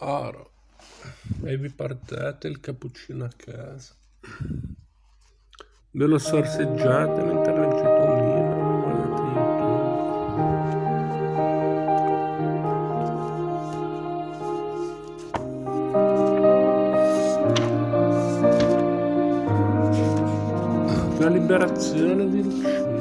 Oro, e vi portate il cappuccino a casa. Ve lo sorseggiate mentre leggete un libro o guardate YouTube. La liberazione di Lucia.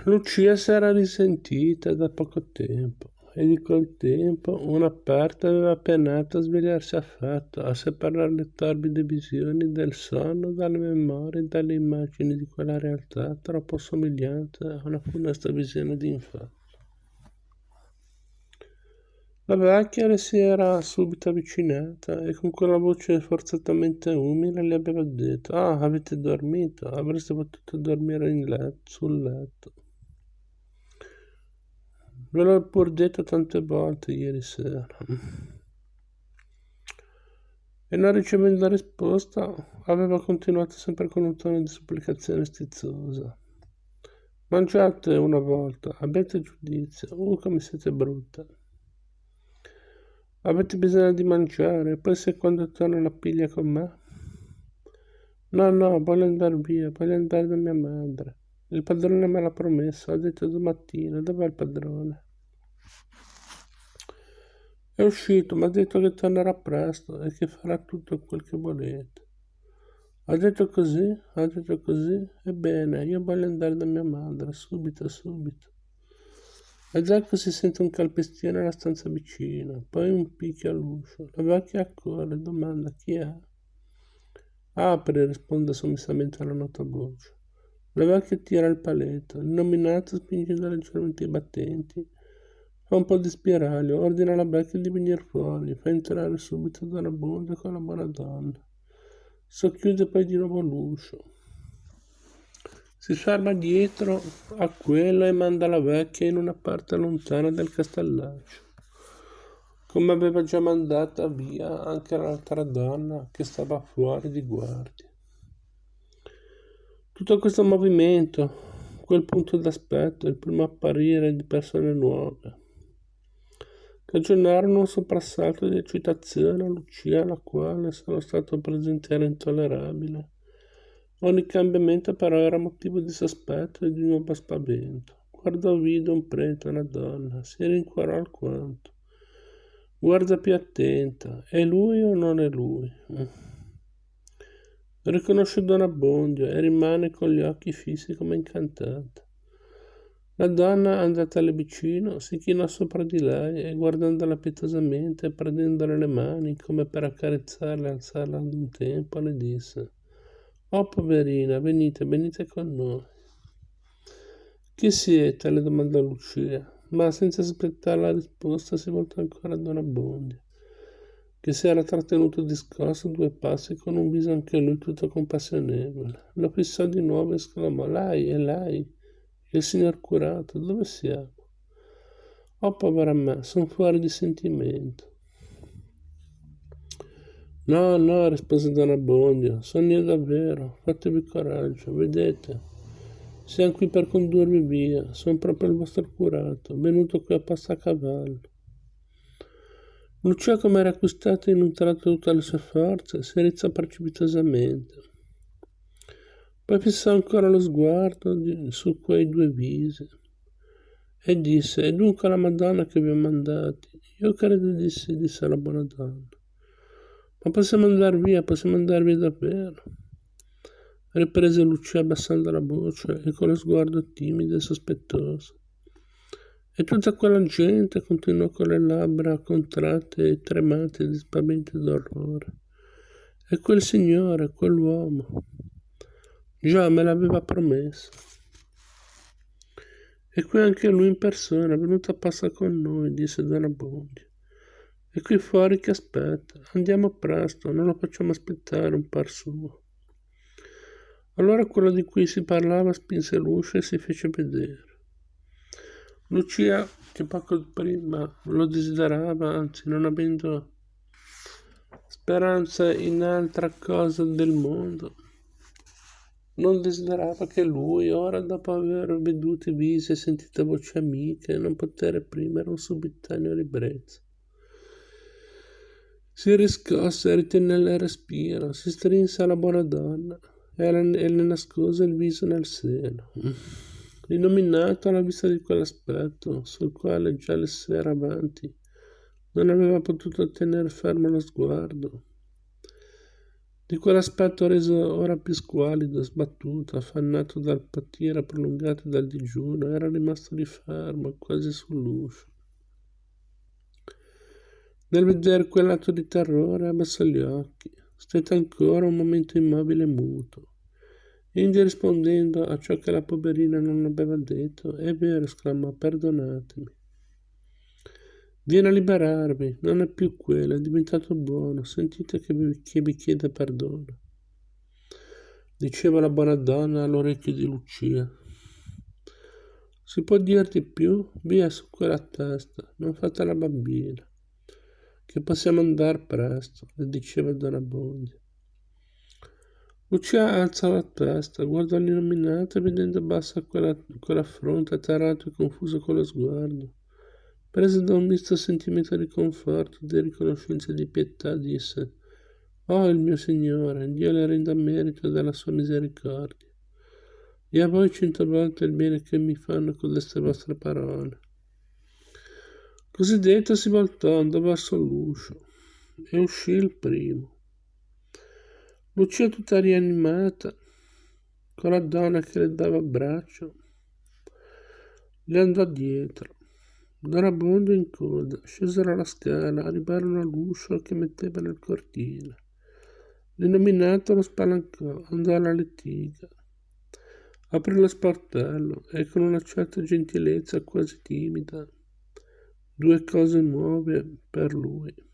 Lucia si era risentita da poco tempo e di quel tempo una parte aveva penato a svegliarsi affatto, a separare le torbide visioni del sonno dalle memorie e dalle immagini di quella realtà troppo somigliante a una funesta visione d'infanzia. La vecchia le si era subito avvicinata e con quella voce forzatamente umile le aveva detto: «Ah, avete dormito? Avreste potuto dormire sul letto. Ve l'ho pur detto tante volte ieri sera». E non ricevendo risposta, aveva continuato sempre con un tono di supplicazione stizzosa: «Mangiate una volta, abbiate giudizio, come siete brutta. Avete bisogno di mangiare, poi se quando torna la piglia con me?» No, voglio andare via, voglio andare da mia madre. Il padrone me l'ha promesso, ha detto domattina. Dov'è il padrone?» «È uscito, mi ha detto che tornerà presto e che farà tutto quel che volete». Ha detto così? Ebbene, io voglio andare da mia madre, subito. Ed ecco si sente un calpestio nella stanza vicina, poi un picchio all'uscio. La vecchia accorre, domanda: «Chi è?» «Apri», risponde sommessamente la nota voce. La vecchia tira il paletto, il nominato spingendo leggermente i battenti. Fa un po' di spiraglio, ordina alla vecchia di venire fuori, fa entrare subito Donna Bonda con la buona donna. Socchiude poi di nuovo l'uscio. Si ferma dietro a quello e manda la vecchia in una parte lontana del castellaccio, come aveva già mandata via anche l'altra donna che stava fuori di guardia. Tutto questo movimento, quel punto d'aspetto, il primo apparire di persone nuove, cagionarono un soprassalto di eccitazione a Lucia, alla quale, se lo stato presente era intollerabile, ogni cambiamento però era motivo di sospetto e di nuovo spavento. Guardò vide un prete, una donna, si rincuorò alquanto. Guarda più attenta, è lui o non è lui? Riconosce Don Abbondio e rimane con gli occhi fissi come incantata. La donna, andatale vicino, si chinò sopra di lei e guardandola pietosamente, prendendole le mani come per accarezzarla e alzarla ad un tempo, le disse: «Oh, poverina, venite con noi». «Chi siete?» le domandò Lucia, ma senza aspettare la risposta si voltò ancora a Don Abbondio, che si era trattenuto discorso 2 passi con un viso anche lui tutto compassionevole. Lo fissò di nuovo e esclamò: «Lei, è lei? Il signor curato, dove siamo?» «Oh, povera me, son fuori di sentimento». No, rispose Don Abbondio, sono io davvero, fatevi coraggio, vedete, siamo qui per condurvi via, sono proprio il vostro curato, venuto qui a passacavallo. Lucia, come era acquistata in un tratto tutte le sue forze, si rizzò precipitosamente. Poi fissò ancora lo sguardo su quei 2 visi e disse: «È dunque la Madonna che vi ha mandati?» «Io credo di sì», disse la buona donna. «Ma possiamo andar via davvero?» riprese Lucia abbassando la voce e con lo sguardo timido e sospettoso. «E tutta quella gente», continuò con le labbra contratte e tremanti di spavento e d'orrore, «e quel signore, quell'uomo, già me l'aveva promesso. E qui anche lui in persona, è venuto a passare con noi», disse Don Abbondio. «È qui fuori che aspetta, andiamo presto, non lo facciamo aspettare un par suo». Allora quello di cui si parlava spinse l'uscio e si fece vedere. Lucia, che poco prima lo desiderava, anzi non avendo speranza in altra cosa del mondo, Non desiderava che lui, ora dopo aver veduto i visi e sentito voci amiche, non poter reprimere un subitaneo ribrezzo. Si riscosse, ritenne il respiro, si strinse alla buona donna e le nascose il viso nel seno. L'illuminato alla vista di quell'aspetto, sul quale già le sere avanti non aveva potuto tenere fermo lo sguardo, di quell'aspetto reso ora più squallido, sbattuto, affannato dal patire prolungato e dal digiuno, era rimasto lì fermo, quasi sull'uscio. Nel vedere quell'atto di terrore abbassò gli occhi, stette ancora un momento immobile e muto. Indi rispondendo a ciò che la poverina non aveva detto, è vero, esclamò, perdonatemi. Viene a liberarvi, non è più quello, è diventato buono, sentite che vi chiede perdono. Diceva la buona donna all'orecchio di Lucia. Si può dir di più? Via su quella testa, non fate la bambina, che possiamo andare presto, le diceva Donna Abbondio. Lucia alzò la testa, guardò l'illuminato e vedendo bassa quella fronte, atterrato e confuso con lo sguardo, prese da un misto sentimento di conforto, di riconoscenza e di pietà, disse: «Oh, il mio Signore, Dio le renda merito della sua misericordia, e a voi 100 volte il bene che mi fanno con queste vostre parole». Così detto si voltò, andò verso l'uscio e uscì il primo. Lucia tutta rianimata, con la donna che le dava abbraccio, le andò dietro. Donna Abbondio in coda, scesero la scala, arrivarono all'uscio che metteva nel cortile. L'illuminato lo spalancò, andò alla lettiga, aprì lo sportello e con una certa gentilezza quasi timida, due cose nuove per lui.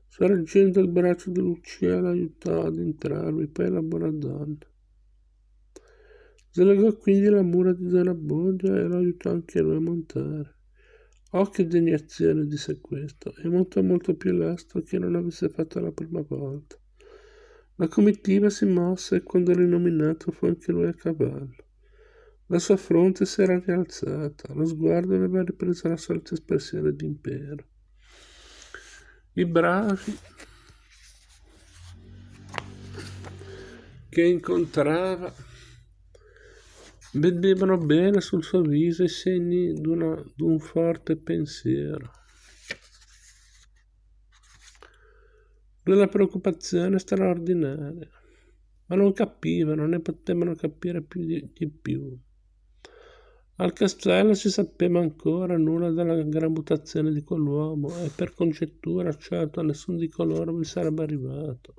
Sorreggendo il braccio di Lucia l'aiutò ad entrarvi, poi la buona donna. Slegò quindi la mura di Donna Abbondio e lo aiutò anche lui a montare. Oh, che degnazione, disse questo, e montò molto più lesto che non avesse fatto la prima volta. La comitiva si mosse e quando l'illuminato fu anche lui a cavallo. La sua fronte si era rialzata, lo sguardo aveva ripreso la solita espressione d'impero. I bravi che incontrava vedevano bene sul suo viso i segni d'un forte pensiero, d'una preoccupazione straordinaria, ma non capivano né potevano capire più di più. Al castello si sapeva ancora nulla della gran mutazione di quell'uomo e per congettura certo nessun di coloro vi sarebbe arrivato.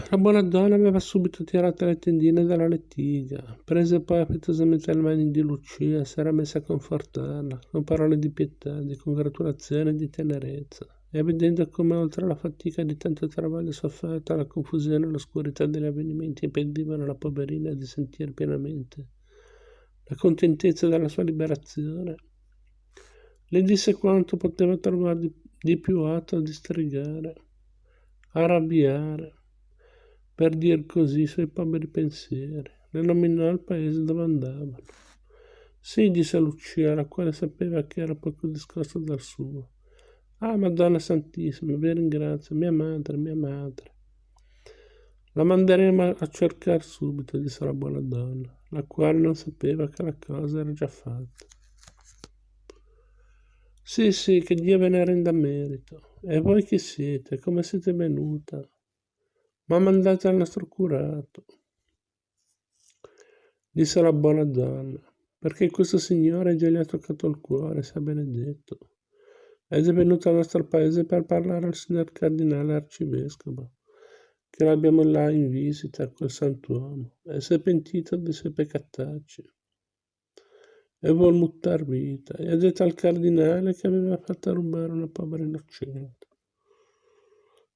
La buona donna aveva subito tirato le tendine dalla lettiga, prese poi affettuosamente le mani di Lucia e si era messa a confortarla, con parole di pietà, di congratulazione e di tenerezza, e vedendo come oltre la fatica di tanto travaglio sofferto, la confusione e l'oscurità degli avvenimenti impedivano alla poverina di sentire pienamente la contentezza della sua liberazione, le disse quanto poteva trovare di più atto a distrigare, a arrabbiare, per dir così, i suoi poveri pensieri. Le nominò il paese dove andavano. Sì, disse Lucia, la quale sapeva che era poco discosto dal suo. Ah, Madonna Santissima, vi ringrazio, mia madre, mia madre. La manderemo a cercare subito, disse la buona donna, la quale non sapeva che la cosa era già fatta. Sì, sì, che Dio ve ne renda merito. E voi chi siete? Come siete venuta? Ma mandate al nostro curato, disse la buona donna, perché questo signore già gli ha toccato il cuore, sia benedetto, ed è venuto al nostro paese per parlare al signor cardinale arcivescovo, che l'abbiamo là in visita, quel sant'uomo, e si è pentito dei suoi peccatacci, e vuol muttar vita, e ha detto al cardinale che aveva fatto rubare una povera innocente,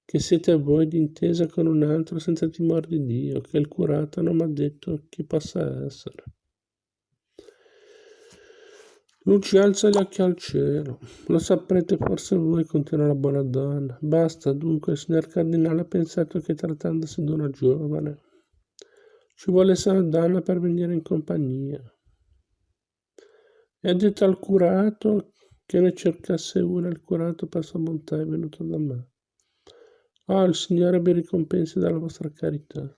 che siete voi d'intesa con un altro senza timore di Dio, che il curato non m'ha detto chi possa essere. Luci alza gli occhi al cielo. Lo saprete forse voi, continua la buona donna. Basta, dunque, il signor Cardinale ha pensato che trattandosi di una giovane ci vuole essere una donna per venire in compagnia. E ha detto al curato che ne cercasse una. Il curato per sua bontà è venuto da me. Oh, il Signore vi ricompensi dalla vostra carità.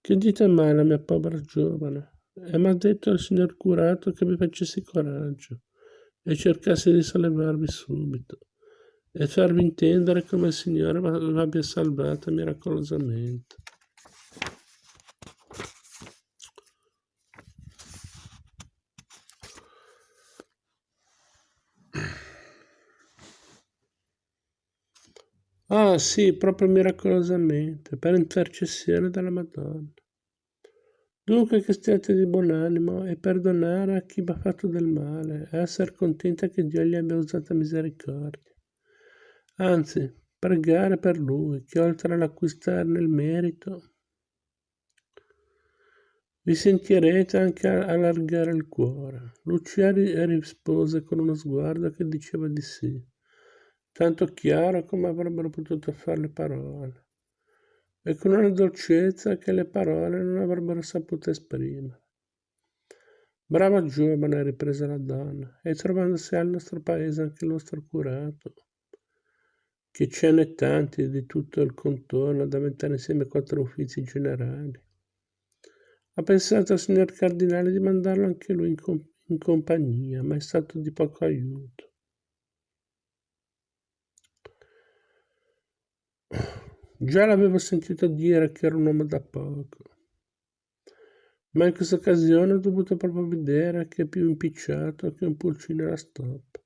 Che dite mai la mia povera giovane? E m'ha detto il signor curato che vi facessi coraggio e cercassi di sollevarvi subito e farvi intendere come il Signore l'abbia salvata miracolosamente. Ah sì, proprio miracolosamente, per intercessione della Madonna. Dunque che stiate di buon animo e perdonare a chi vi ha fatto del male e essere contenta che Dio gli abbia usata misericordia. Anzi, pregare per lui, che oltre all'acquistarne il merito, vi sentirete anche allargare il cuore. Lucia rispose con uno sguardo che diceva di sì, tanto chiaro come avrebbero potuto fare le parole, e con una dolcezza che le parole non avrebbero saputo esprimere. Brava giovane, riprese la donna, e trovandosi al nostro paese anche il nostro curato, che ce n'è tanti di tutto il contorno da mettere insieme 4 uffici generali. Ha pensato al signor Cardinale di mandarlo anche lui in compagnia, ma è stato di poco aiuto. Già l'avevo sentito dire che era un uomo da poco, ma in questa occasione ho dovuto proprio vedere che è più impicciato che un pulcino alla stoppa.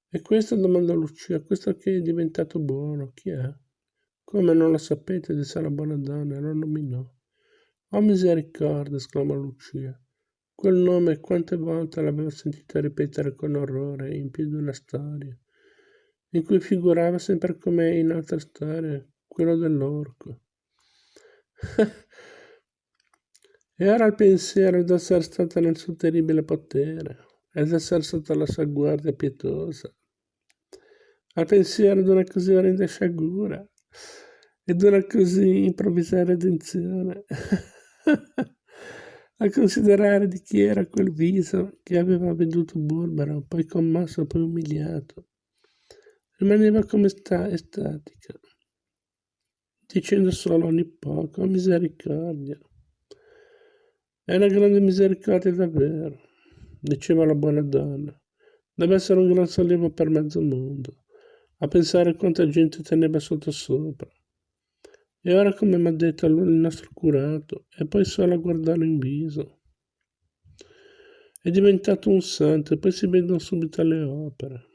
E questo, domandò Lucia, questo che è diventato buono, chi è? Come non lo sapete, disse la buona donna, e lo nominò. Oh misericordia, esclamò Lucia. Quel nome quante volte l'avevo sentito ripetere con orrore in più di una storia, in cui figurava sempre come in altre storie quello dell'orco. E ora il pensiero d'essere stata nel suo terribile potere ed essere sotto la sua guardia pietosa, al pensiero di una così orrenda sciagura e di una così improvvisa redenzione, a considerare di chi era quel viso che aveva veduto burbero, poi commosso, poi umiliato, rimaneva come estatica, dicendo solo ogni poco, oh misericordia. È una grande misericordia davvero, diceva la buona donna. Deve essere un gran sollievo per mezzo mondo, a pensare quanta gente teneva sopra. E ora come mi ha detto il nostro curato, e poi solo a guardarlo in viso. È diventato un santo e poi si vedono subito le opere.